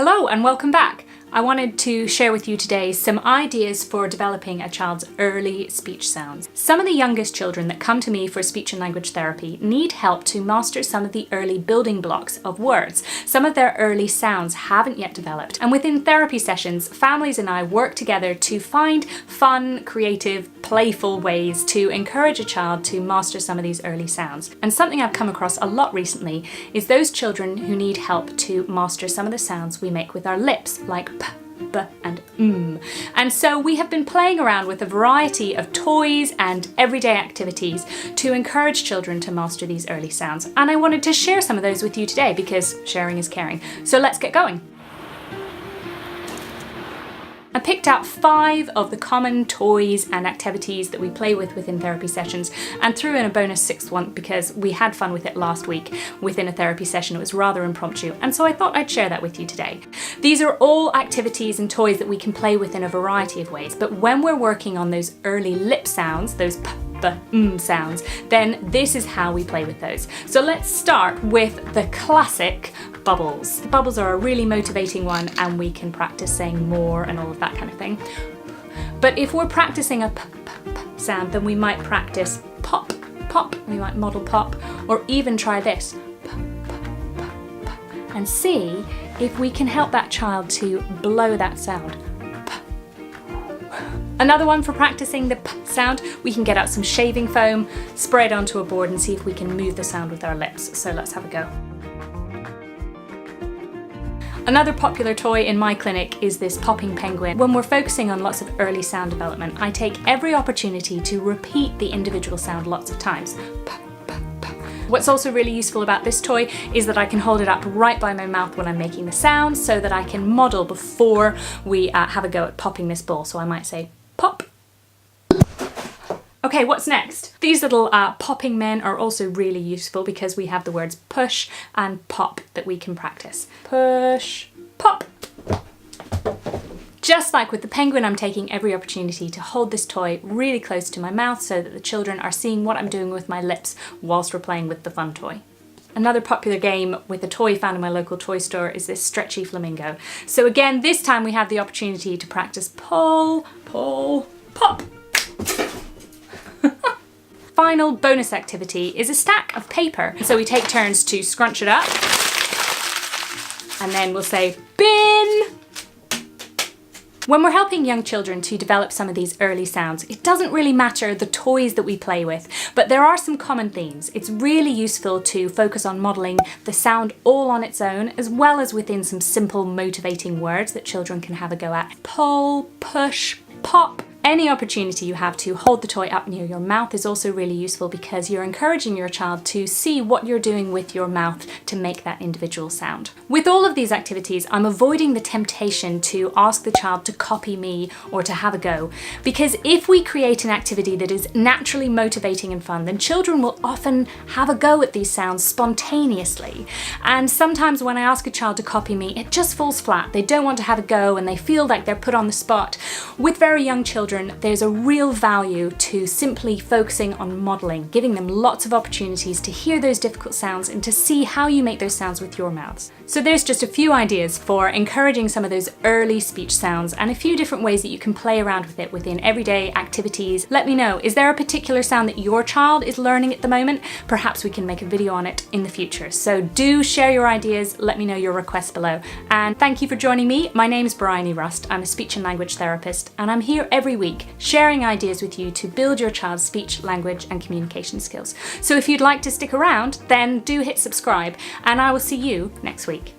Hello and welcome back. I wanted to share with you today some ideas for developing a child's early speech sounds. Some of the youngest children that come to me for speech and language therapy need help to master some of the early building blocks of words. Some of their early sounds haven't yet developed. And within therapy sessions, families and I work together to find fun, creative, playful ways to encourage a child to master some of these early sounds. And something I've come across a lot recently is those children who need help to master some of the sounds we make with our lips, like p, b and And so we have been playing around with a variety of toys and everyday activities to encourage children to master these early sounds. And I wanted to share some of those with you today because sharing is caring. So let's get going. I picked out 5 of the common toys and activities that we play with within therapy sessions and threw in a bonus 6th one because we had fun with it last week within a therapy session. It was rather impromptu, and so I thought I'd share that with you today. These are all activities and toys that we can play with in a variety of ways, but when we're working on those early lip sounds, those p, b, sounds, then this is how we play with those. So let's start with the classic bubbles. The bubbles are a really motivating one and we can practice saying more and all of that kind of thing. But if we're practicing a p, p, p sound, then we might practice pop, pop. We might model pop, or even try this, p, p, p, p, and see if we can help that child to blow that sound. Another one for practicing the p sound, we can get out some shaving foam, spray it onto a board and see if we can move the sound with our lips. So let's have a go. Another popular toy in my clinic is this popping penguin. When we're focusing on lots of early sound development, I take every opportunity to repeat the individual sound lots of times. P, p, p. What's also really useful about this toy is that I can hold it up right by my mouth when I'm making the sound so that I can model before we have a go at popping this ball. So I might say pop. Okay, what's next? These little popping men are also really useful because we have the words push and pop that we can practice. Push, pop. Just like with the penguin, I'm taking every opportunity to hold this toy really close to my mouth so that the children are seeing what I'm doing with my lips whilst we're playing with the fun toy. Another popular game with a toy found in my local toy store is this stretchy flamingo. So again, this time we have the opportunity to practice pull, pull, pop. Final bonus activity is a stack of paper. So we take turns to scrunch it up and then we'll say bin. When we're helping young children to develop some of these early sounds, it doesn't really matter the toys that we play with, but there are some common themes. It's really useful to focus on modelling the sound all on its own, as well as within some simple motivating words that children can have a go at. Pull, push, pop. Any opportunity you have to hold the toy up near your mouth is also really useful because you're encouraging your child to see what you're doing with your mouth to make that individual sound. With all of these activities, I'm avoiding the temptation to ask the child to copy me or to have a go, because if we create an activity that is naturally motivating and fun, then children will often have a go at these sounds spontaneously. And sometimes when I ask a child to copy me, it just falls flat. They don't want to have a go and they feel like they're put on the spot. With very young children, there's a real value to simply focusing on modelling, giving them lots of opportunities to hear those difficult sounds and to see how you make those sounds with your mouths. So there's just a few ideas for encouraging some of those early speech sounds and a few different ways that you can play around with it within everyday activities. Let me know, is there a particular sound that your child is learning at the moment? Perhaps we can make a video on it in the future. So do share your ideas, let me know your requests below. And thank you for joining me. My name is Bryony Rust. I'm a speech and language therapist and I'm here every week sharing ideas with you to build your child's speech, language and communication skills. So if you'd like to stick around, then do hit subscribe and I will see you next week.